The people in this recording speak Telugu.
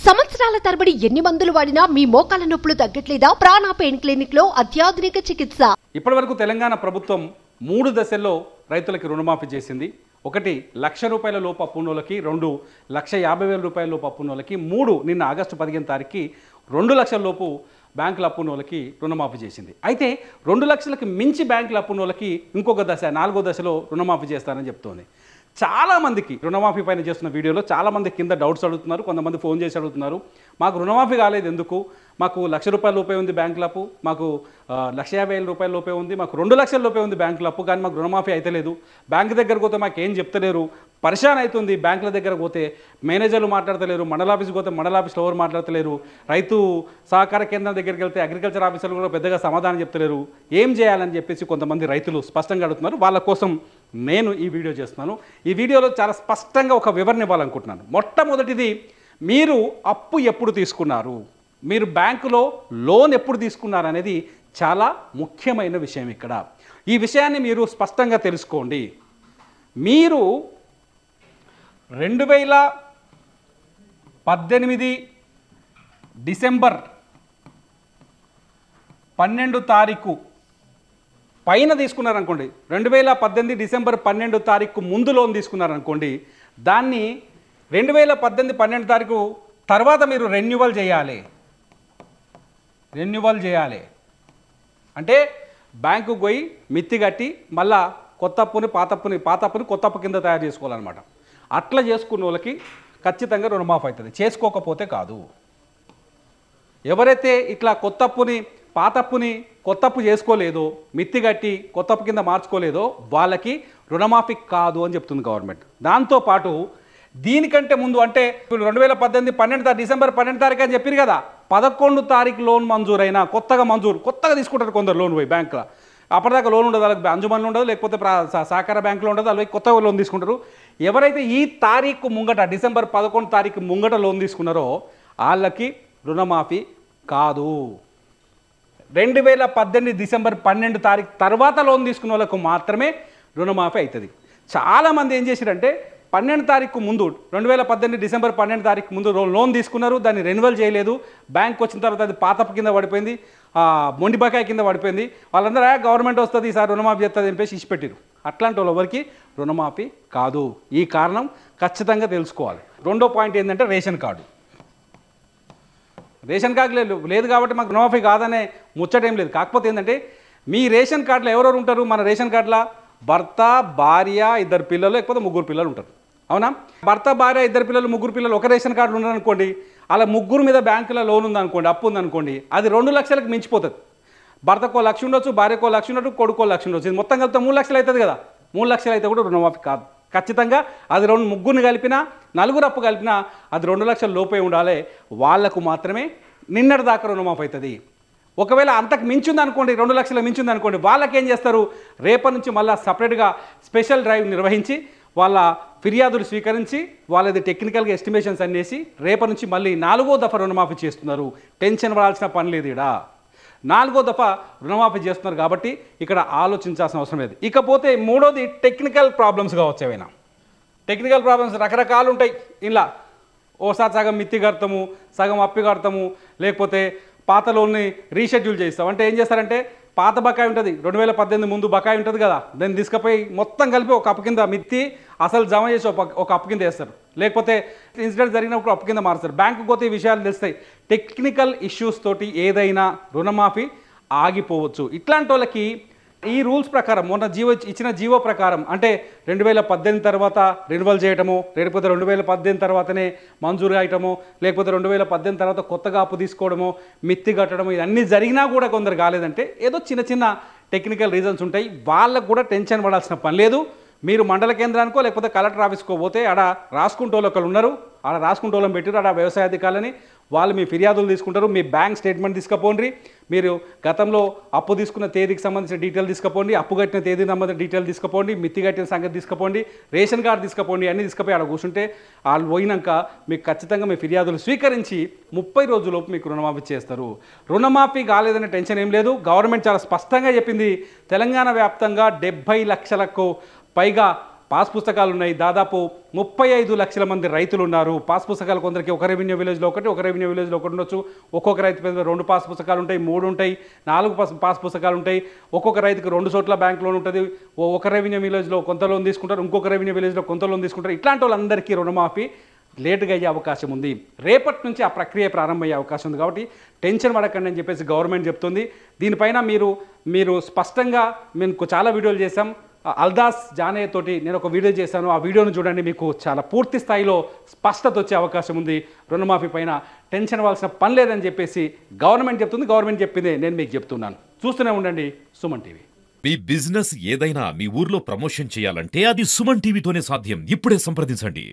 సంవత్సరాల తరబడి ఎన్ని మందులు వాడినా మీ మోకాల నొప్పులు తగ్గట్లేదా? ప్రాణ పెయిన్ క్లినిక్ లో అత్యాధునిక చికిత్స. ఇప్పటివరకు తెలంగాణ ప్రభుత్వం 3 దశల్లో రైతులకు రుణమాఫీ చేసింది. 1 లక్ష రూపాయల లోపు అప్పున్నోళ్ళకి, 2 1,50,000 రూపాయల లోపు అప్పున్నోళ్ళకి, 3 నిన్న ఆగస్టు 15 తారీఖుకి 2 లక్షల లోపు బ్యాంకుల అప్పున్నోళ్ళకి రుణమాఫీ చేసింది. అయితే 2 లక్షలకు మించి బ్యాంకుల అప్పున్నోళ్ళకి ఇంకొక దశ 4వ దశలో రుణమాఫీ చేస్తారని చెప్తోంది. చాలామందికి రుణమాఫీ పైన చేస్తున్న వీడియోలో చాలామంది కింద డౌట్స్ అడుగుతున్నారు, కొంతమంది ఫోన్ చేసి అడుగుతున్నారు. మాకు రుణమాఫీ కాలేదు ఎందుకు? మాకు 1,00,000 రూపాయల లోపే ఉంది బ్యాంకుల అప్పు, మాకు 1,50,000 రూపాయల లోపే ఉంది, మాకు 2 లక్షల లోపే ఉంది బ్యాంకుల అప్పు, కానీ మాకు రుణమాఫీ అయితే లేదు. బ్యాంకు దగ్గరకు పోతే మాకు ఏం చెప్తలేరు, పరిశాన్ అవుతుంది. బ్యాంకుల దగ్గర పోతే మేనేజర్లు మాట్లాడతలేరు, మండల ఆఫీస్కి పోతే మండల ఆఫీస్లో ఎవరు మాట్లాడతలేరు, రైతు సహకార కేంద్రం దగ్గరికి వెళ్తే అగ్రికల్చర్ ఆఫీసర్లు కూడా పెద్దగా సమాధానం చెప్తలేరు. ఏం చేయాలని చెప్పేసి కొంతమంది రైతులు స్పష్టంగా అడుగుతున్నారు. వాళ్ళ కోసం నేను ఈ వీడియో చేస్తున్నాను. ఈ వీడియోలో చాలా స్పష్టంగా ఒక వివరణ ఇవ్వాలనుకుంటున్నాను. మొట్టమొదటిది, మీరు అప్పు ఎప్పుడు తీసుకున్నారు, మీరు బ్యాంకులో లోన్ ఎప్పుడు తీసుకున్నారు అనేది చాలా ముఖ్యమైన విషయం. ఇక్కడ ఈ విషయాన్ని మీరు స్పష్టంగా తెలుసుకోండి. మీరు 2018 డిసెంబర్ 12 తారీఖు పైన తీసుకున్నారనుకోండి, 2018 డిసెంబర్ 12 తారీఖు ముందు లోన్ తీసుకున్నారనుకోండి, దాన్ని 2018 12 తారీఖు తర్వాత మీరు రెన్యువల్ చేయాలి. అంటే బ్యాంకుకు పోయి మిత్తి కట్టి మళ్ళా కొత్త అప్పుని పాత అప్పుని కొత్త అప్పు కింద తయారు చేసుకోవాలన్నమాట. అట్లా చేసుకున్న వాళ్ళకి ఖచ్చితంగా రుణమాఫీ అవుతుంది. చేసుకోకపోతే కాదు. ఎవరైతే ఇట్లా కొత్త అప్పుని పాత అప్పుని కొత్త అప్పు చేసుకోలేదో, మిత్తి కట్టి కొత్త అప్పు కింద మార్చుకోలేదో వాళ్ళకి రుణమాఫీ కాదు అని చెప్తుంది గవర్నమెంట్. దాంతోపాటు దీనికంటే ముందు అంటే 2018 డిసెంబర్ 12 తారీఖు అని చెప్పారు కదా, 11 తారీఖు లోన్ మంజూరైనా కొత్తగా తీసుకుంటారు కొందరు లోన్ పోయి బ్యాంకులో. అప్పటిదాకా లోన్ ఉండదు, వాళ్ళకి అంజుమన్లు ఉండదు, లేకపోతే సహకార బ్యాంకులో ఉండదు, వాళ్ళకి కొత్తగా లోన్ తీసుకుంటారు. ఎవరైతే ఈ తారీఖు ముంగట డిసెంబర్ 11 తారీఖు ముంగట లోన్ తీసుకున్నారో వాళ్ళకి రుణమాఫీ కాదు. 2018 డిసెంబర్ 12 తారీఖు తర్వాత లోన్ తీసుకున్న వాళ్ళకు మాత్రమే రుణమాఫీ అవుతుంది. చాలామంది ఏం చేశారంటే 12 తారీఖు ముందు 2018 డిసెంబర్ 12 తారీఖు ముందు లోన్ తీసుకున్నారు, దాన్ని రెన్యువల్ చేయలేదు. బ్యాంక్ వచ్చిన తర్వాత అది పాతపు కింద పడిపోయింది, మొండి బకాయి కింద పడిపోయింది. వాళ్ళందరూ గవర్నమెంట్ వస్తుంది ఈసారి రుణమాఫీ చేస్తుంది చెప్పేసి ఇచ్చిపెట్టారు. అట్లాంటి వాళ్ళు ఎవరికి రుణమాఫీ కాదు. ఈ కారణం ఖచ్చితంగా తెలుసుకోవాలి. రెండో పాయింట్ ఏంటంటే రేషన్ కార్డు లేదు కాబట్టి మాకు రుణమాఫీ కాదనే ముచ్చటేం లేదు. కాకపోతే ఏంటంటే మీ రేషన్ కార్డులో ఎవరెవరు ఉంటారు? మన రేషన్ కార్డులో భర్త, భార్య, 2 పిల్లలు, లేకపోతే 3 పిల్లలు ఉంటారు. అవునా? భర్త, భార్య, 2 పిల్లలు, 3 పిల్లలు ఒక రేషన్ కార్డులు ఉన్నారనుకోండి, అలా 3 మీద బ్యాంకులో లోన్ ఉందనుకోండి, అప్పు ఉందనుకోండి, అది 2 లక్షలకు మించిపోతుంది. భర్తకో 1 లక్ష ఉండొచ్చు, భార్యకో 1 లక్ష ఉండొచ్చు, కొడుకో 1 లక్ష ఉండొచ్చు. ఇది మొత్తం కలిపితే 3 లక్షలు అవుతుంది కదా. 3 లక్షలు అయితే కూడా రుణమాఫీ కాదు. ఖచ్చితంగా అది 3 కలిపినా 4 అప్పు కలిపినా అది 2 లక్షల లోపే ఉండాలి. వాళ్లకు మాత్రమే నిన్నటి దాకా రుణమాఫీ అవుతుంది. ఒకవేళ అంతకు మించింది అనుకోండి, 2 లక్షల మించింది అనుకోండి, వాళ్ళకి ఏం చేస్తారు? రేపటి నుంచి మళ్ళీ సపరేట్గా స్పెషల్ డ్రైవ్ నిర్వహించి వాళ్ళ ఫిర్యాదులు స్వీకరించి వాళ్ళది టెక్నికల్గా ఎస్టిమేషన్స్ అనేసి రేపటి నుంచి మళ్ళీ 4వ దఫా రుణమాఫీ చేస్తున్నారు. టెన్షన్ పడాల్సిన పని లేదు. ఇక్కడ 4వ దఫా రుణమాఫీ చేస్తున్నారు కాబట్టి ఇక్కడ ఆలోచించాల్సిన అవసరం లేదు. ఇకపోతే మూడోది టెక్నికల్ ప్రాబ్లమ్స్ కావచ్చు. ఏమైనా టెక్నికల్ ప్రాబ్లమ్స్ రకరకాలు ఉంటాయి. ఇలా ఓసారి సగం మిత్తి కడతాము, సగం అప్పి కడతాము, లేకపోతే పాత లోన్ని రీషెడ్యూల్ చేస్తాం. అంటే ఏం చేస్తారంటే పాత బకాయి ఉంటుంది, 2018 ముందు బకాయి ఉంటుంది కదా, దాన్ని తీసుకుపోయి మొత్తం కలిపి ఒక అప్పు కింద మిత్తి అసలు జమ చేసి ఒక అప్పు కింద వేస్తారు. లేకపోతే ఇన్సిడెంట్ జరిగినప్పుడు అప్పు కింద మారుస్తారు. బ్యాంకుకి పోతే ఈ విషయాలు తెలుస్తాయి. టెక్నికల్ ఇష్యూస్ తోటి ఏదైనా రుణమాఫీ ఆగిపోవచ్చు. ఇట్లాంటి వాళ్ళకి ఈ రూల్స్ ప్రకారం మొన్న ఇచ్చిన జీవో ప్రకారం అంటే 2018 తర్వాత రెన్యువల్ చేయటము, లేకపోతే 2018 తర్వాతనే మంజూరు అయ్యటము, లేకపోతే 2018 తర్వాత కొత్తగా అప్పు తీసుకోవడము, మిత్తి కట్టడము, ఇవన్నీ జరిగినా కూడా కొందరు కాలేదంటే ఏదో చిన్న టెక్నికల్ రీజన్స్ ఉంటాయి. వాళ్ళకు కూడా టెన్షన్ పడాల్సిన పని లేదు. మీరు మండల కేంద్రానికో లేకపోతే కలెక్టర్ ఆఫీస్కో పోతే ఆడ రాసుకుంటోళ్ళు ఒకళ్ళు ఉన్నారు, ఆడ రాసుకుంటోళ్ళని పెట్టారు, ఆడ వ్యవసాయ అధికారులని. వాళ్ళు మీ ఫిర్యాదులు తీసుకుంటారు. మీ బ్యాంక్ స్టేట్మెంట్ తీసుకుపోండి, మీరు గతంలో అప్పు తీసుకున్న తేదీకి సంబంధించిన డీటెయిల్ తీసుకుపోండి, అప్పు కట్టిన తేదీకి సంబంధించిన డీటెయిల్ తీసుకుపోండి, మిత్తి కట్టిన సంగతి తీసుకుపోండి, రేషన్ కార్డు తీసుకుపోండి, అన్నీ తీసుకుపోయి ఆడ కూర్చుంటే వాళ్ళు పోయినాక మీకు ఖచ్చితంగా మీ ఫిర్యాదులు స్వీకరించి 30 రోజుల్లోపు మీకు రుణమాఫీ చేస్తారు. రుణమాఫీ కాలేదనే టెన్షన్ ఏం లేదు. గవర్నమెంట్ చాలా స్పష్టంగా చెప్పింది, తెలంగాణ వ్యాప్తంగా 70 లక్షలకు పైగా పాస్ పుస్తకాలు ఉన్నాయి. దాదాపు 35 లక్షల మంది రైతులు ఉన్నారు. పాస్ పుస్తకాలు కొందరికి ఒక రెవెన్యూ విలేజ్లో ఒకటి, ఒక రెవెన్యూ విలేజ్లో ఒకటి ఉండొచ్చు. ఒక్కొక్క రైతు పేరు 2 పాస్ పుస్తకాలు ఉంటాయి, 3 ఉంటాయి, 4 పాస్ పుస్తకాలు ఉంటాయి. ఒక్కొక్క రైతుకి 2 చోట్ల బ్యాంక్ లోన్ ఉంటుంది. ఒక రెవెన్యూ విలేజ్లో కొంత లోన్ తీసుకుంటారు, ఇంకొక రెవెన్యూ విలేజ్లో కొంత లోన్ తీసుకుంటారు. ఇట్లాంటి వాళ్ళందరికీ రుణమాఫీ లేటుగా అయ్యే అవకాశం ఉంది. రేపటి నుంచి ఆ ప్రక్రియ ప్రారంభమయ్యే అవకాశం ఉంది. కాబట్టి టెన్షన్ పడకండి అని చెప్పేసి గవర్నమెంట్ చెప్తుంది. దీనిపైన మీరు స్పష్టంగా మేము చాలా వీడియోలు చేశాం. అల్దాస్ జానే తోటి నేను ఒక వీడియో చేశాను. ఆ వీడియోను చూడండి, మీకు చాలా పూర్తి స్థాయిలో స్పష్టత వచ్చే అవకాశం ఉంది. రుణమాఫీ పైన టెన్షన్ అవ్వాల్సిన పని లేదని చెప్పేసి గవర్నమెంట్ చెప్తుంది. గవర్నమెంట్ చెప్పిందే నేను మీకు చెప్తున్నాను. చూస్తూనే ఉండండి సుమన్ టీవీ. మీ బిజినెస్ ఏదైనా మీ ఊర్లో ప్రమోషన్ చేయాలంటే అది సుమన్ టీవీతోనే సాధ్యం. ఇప్పుడే సంప్రదించండి.